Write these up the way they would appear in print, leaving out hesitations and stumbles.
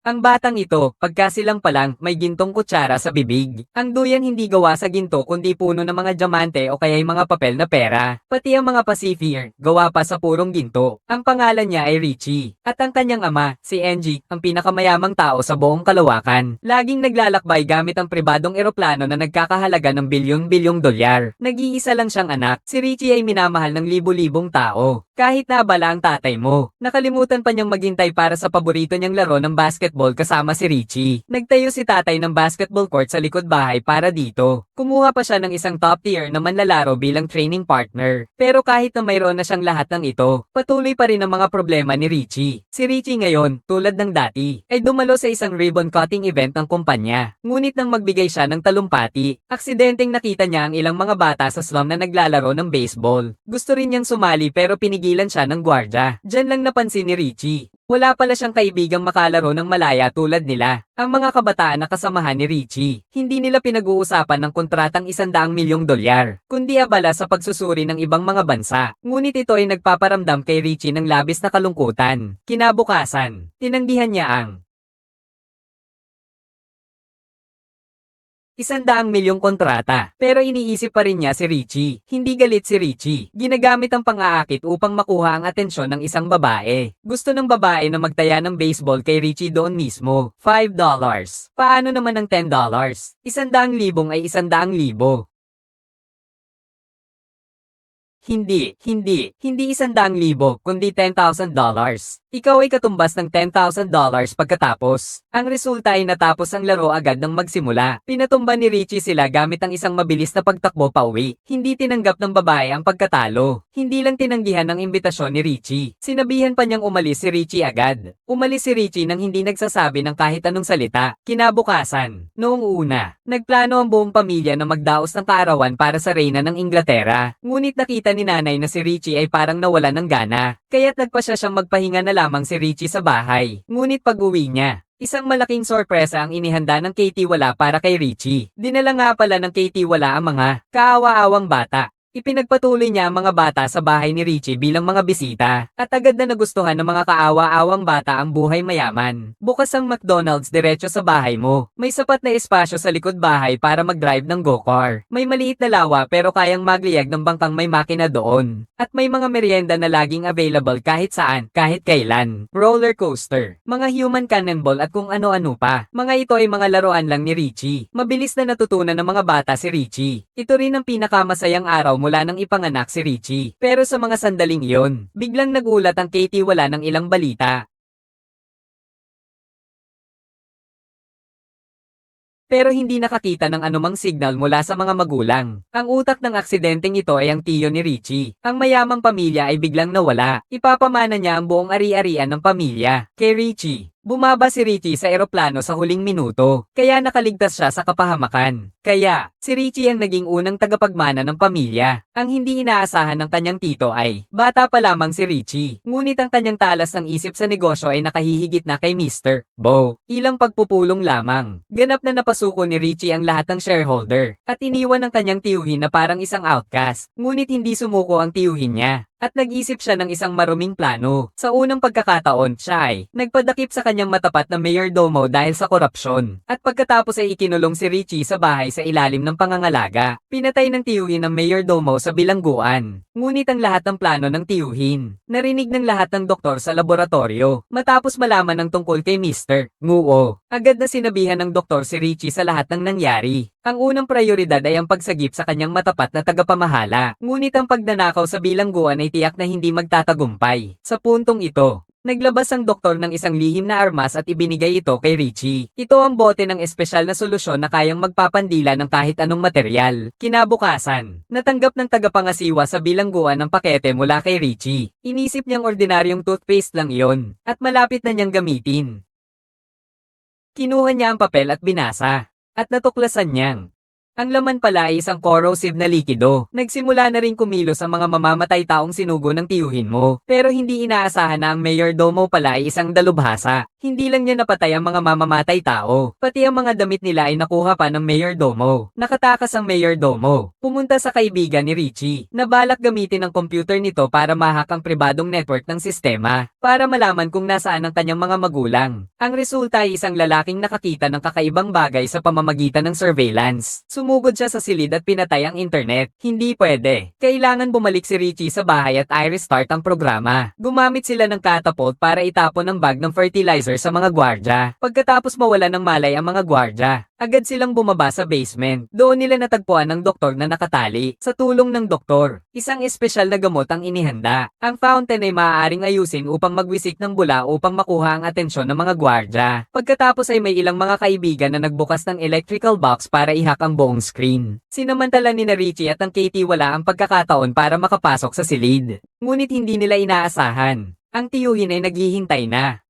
Ang batang ito, pagkasilang pa lang, may gintong kutsara sa bibig. Ang duyan hindi gawa sa ginto kundi puno ng mga diamante o kaya'y mga papel na pera. Pati ang mga pacifier, gawa pa sa purong ginto. Ang pangalan niya ay Richie. At ang kanyang ama, si Angie, ang pinakamayamang tao sa buong kalawakan. Laging naglalakbay gamit ang pribadong eroplano na nagkakahalaga ng bilyon-bilyong dolyar. Nag-iisa lang siyang anak. Si Richie ay minamahal ng libu-libong tao. Kahit naabala ang tatay mo, nakalimutan pa niyang maghintay para sa paborito niyang laro ng basketball kasama si Richie. Nagtayo si tatay ng basketball court sa likod bahay para dito. Kumuha pa siya ng isang top tier na manlalaro bilang training partner. Pero kahit na mayroon na siyang lahat ng ito, patuloy pa rin ang mga problema ni Richie. Si Richie ngayon, tulad ng dati, ay dumalo sa isang ribbon cutting event ng kumpanya. Ngunit nang magbigay siya ng talumpati, aksidenteng nakita niya ang ilang mga bata sa slum na naglalaro ng baseball. Gusto rin niyang sumali pero pinigilan siya ng gwardya. Diyan lang napansin ni Richie. Wala pala siyang kaibigang makalaro ng malaya tulad nila. Ang mga kabataan na kasamahan ni Richie, hindi nila pinag-uusapan ng kontratang 100 milyong dolyar, kundi abala sa pagsusuri ng ibang mga bansa. Ngunit ito ay nagpaparamdam kay Richie ng labis na kalungkutan. Kinabukasan, tinanggihan niya ang 100 milyong kontrata. Pero iniisip pa rin niya si Richie. Hindi galit si Richie. Ginagamit ang pang-aakit upang makuha ang atensyon ng isang babae. Gusto ng babae na magtaya ng baseball kay Richie doon mismo. $5. Paano naman ang $10? 100,000 ay 100,000. Hindi 100,000, kundi $10,000. Ikaw ay katumbas ng $10,000 pagkatapos. Ang resulta ay natapos ang laro agad nang magsimula. Pinatumba ni Richie sila gamit ang isang mabilis na pagtakbo pauwi. Hindi tinanggap ng babae ang pagkatalo. Hindi lang tinanggihan ang imbitasyon ni Richie. Sinabihan pa niyang umalis si Richie agad. Umalis si Richie nang hindi nagsasabi ng kahit anong salita. Kinabukasan, noong una, nagplano ang buong pamilya na magdaos ng kaarawan para sa reyna ng Inglaterra. Ngunit nakita ni nanay na si Richie ay parang nawalan ng gana. Kaya't nagpasya siyang magpahinga na lamang si Richie sa bahay. Ngunit pag-uwi niya, isang malaking sorpresa ang inihanda ng Katie Wala para kay Richie. Dinala nga pala ng Katie Wala ang mga kaawa-awang bata. Ipinagpatuloy niya ang mga bata sa bahay ni Richie bilang mga bisita, at agad na nagustuhan ng mga kaawa-awang bata ang buhay mayaman. Bukas ang McDonald's diretso sa bahay mo. May sapat na espasyo sa likod bahay para mag-drive ng go-car. May maliit na lawa pero kayang magliyag ng bangkang may makina doon. At may mga merienda na laging available kahit saan, kahit kailan. Roller coaster, mga human cannonball at kung ano-ano pa. Mga ito ay mga laruan lang ni Richie. Mabilis na natutunan ng mga bata si Richie. Ito rin ang pinakamasayang araw mula nang ipanganak si Richie. Pero sa mga sandaling iyon, biglang nagulat ang Katie Wala ng ilang balita. Pero hindi nakakita ng anumang signal mula sa mga magulang. Ang utak ng aksidenteng ito ay ang tiyo ni Richie. Ang mayamang pamilya ay biglang nawala. Ipapamana niya ang buong ari-arian ng pamilya kay Richie. Bumaba si Richie sa eroplano sa huling minuto, kaya nakaligtas siya sa kapahamakan. Kaya, si Richie ang naging unang tagapagmana ng pamilya. Ang hindi inaasahan ng kanyang tito ay, bata pa lamang si Richie. Ngunit ang kanyang talas ng isip sa negosyo ay nakahihigit na kay Mr. Bo. Ilang pagpupulong lamang. Ganap na napasuko ni Richie ang lahat ng shareholder, at iniwan ang kanyang tiyuhin na parang isang outcast. Ngunit hindi sumuko ang tiyuhin niya. At nag-isip siya ng isang maruming plano. Sa unang pagkakataon, siya ay nagpadakip sa kanyang matapat na mayordomo dahil sa korupsyon. At pagkatapos ay ikinulong si Richie sa bahay sa ilalim ng pangangalaga. Pinatay ng tiyuhin ng mayordomo sa bilangguan. Ngunit ang lahat ng plano ng tiyuhin, narinig ng lahat ng doktor sa laboratorio. Matapos malaman ng tungkol kay Mr. Nguo, agad na sinabihan ng doktor si Richie sa lahat ng nangyari. Ang unang prioridad ay ang pagsagip sa kanyang matapat na tagapamahala. Ngunit ang pagnanakaw sa bilangguan ay tiyak na hindi magtatagumpay. Sa puntong ito, naglabas ang doktor ng isang lihim na armas at ibinigay ito kay Richie. Ito ang bote ng espesyal na solusyon na kayang magpapandila ng kahit anong material. Kinabukasan, natanggap ng tagapangasiwa sa bilangguan ng pakete mula kay Richie. Inisip niyang ordinaryong toothpaste lang iyon, at malapit na niyang gamitin. Kinuha niya ang papel at binasa. At natuklasan niyang ang laman pala ay isang corrosive na likido. Nagsimula na rin kumilos ang mga mamamatay taong sinugo ng tiyuhin mo. Pero hindi inaasahan na ang mayordomo pala ay isang dalubhasa. Hindi lang niya napatay ang mga mamamatay tao, pati ang mga damit nila ay nakuha pa ng mayordomo. Nakatakas ang mayordomo. Pumunta sa kaibigan ni Richie, na balak gamitin ang computer nito para mahak ang pribadong network ng sistema, para malaman kung nasaan ang kanyang mga magulang. Ang resulta ay isang lalaking nakakita ng kakaibang bagay sa pamamagitan ng surveillance. Sumugod siya sa silid at pinatay ang internet. Hindi pwede. Kailangan bumalik si Richie sa bahay at i-restart ang programa. Gumamit sila ng catapult para itapon ang bag ng fertilizer sa mga gwardya. Pagkatapos mawala ng malay ang mga gwardya, agad silang bumaba sa basement. Doon nila natagpuan ang doktor na nakatali. Sa tulong ng doktor, isang espesyal na gamot ang inihanda. Ang fountain ay maaaring ayusin upang magwisik ng bula upang makuha ang atensyon ng mga gwardya. Pagkatapos ay may ilang mga kaibigan na nagbukas ng electrical box para i-hack ang buong screen. Sinamantala ni Richie at ang Katie wala ang pagkakataon para makapasok sa silid. Ngunit hindi nila inaasahan. Ang tiyuhin ay naghihintay na.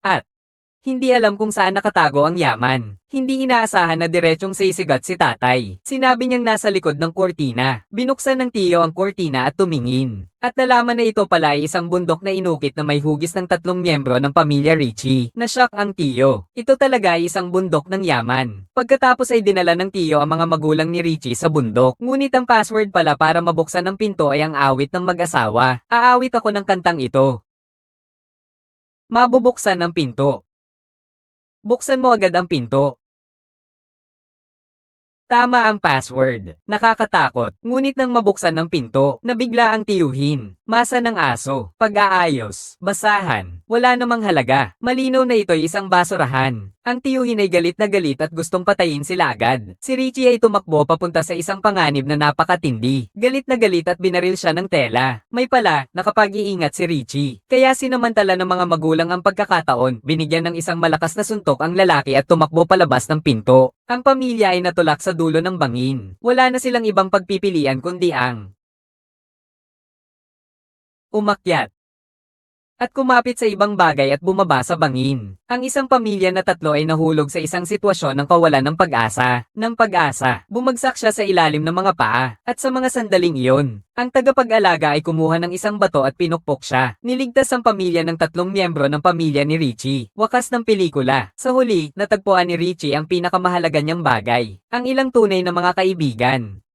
At hindi alam kung saan nakatago ang yaman. Hindi inaasahan na diretsong sisigat si tatay. Sinabi niyang nasa likod ng kurtina. Binuksan ng tiyo ang kurtina at tumingin. At nalaman na ito pala ay isang bundok na inukit na may hugis ng 3 miyembro ng pamilya Richie. Na-shock ang tiyo. Ito talaga ay isang bundok ng yaman. Pagkatapos ay dinala ng tiyo ang mga magulang ni Richie sa bundok. Ngunit ang password pala para mabuksan ang pinto ay ang awit ng mag-asawa. Aawit ako ng kantang ito. Mabubuksan ang pinto. Buksan mo agad ang pinto. Tama ang password. Nakakatakot. Ngunit nang mabuksan ng pinto, nabigla ang tiyuhin. Masa ng aso. Pag-aayos. Basahan. Wala namang halaga. Malinaw na ito'y isang basurahan. Ang tiyuhin ay galit na galit at gustong patayin sila agad. Si Richie ay tumakbo papunta sa isang panganib na napakatindi. Galit na galit at binaril siya ng tela. May pala, nakapag-iingat si Richie. Kaya sinamantala ng mga magulang ang pagkakataon, binigyan ng isang malakas na suntok ang lalaki at tumakbo palabas ng pinto. Ang pamilya ay natulak sa dulo ng bangin. Wala na silang ibang pagpipilian kundi ang umakyat at kumapit sa ibang bagay at bumaba sa bangin. Ang isang pamilya na 3 ay nahulog sa isang sitwasyon ng kawalan ng pag-asa. Bumagsak siya sa ilalim ng mga paa, at sa mga sandaling iyon, ang tagapag-alaga ay kumuha ng isang bato at pinukpok siya. Niligtas ang pamilya ng 3 miyembro ng pamilya ni Richie. Wakas ng pelikula. Sa huli, natagpuan ni Richie ang pinakamahalaga niyang bagay. Ang ilang tunay na mga kaibigan.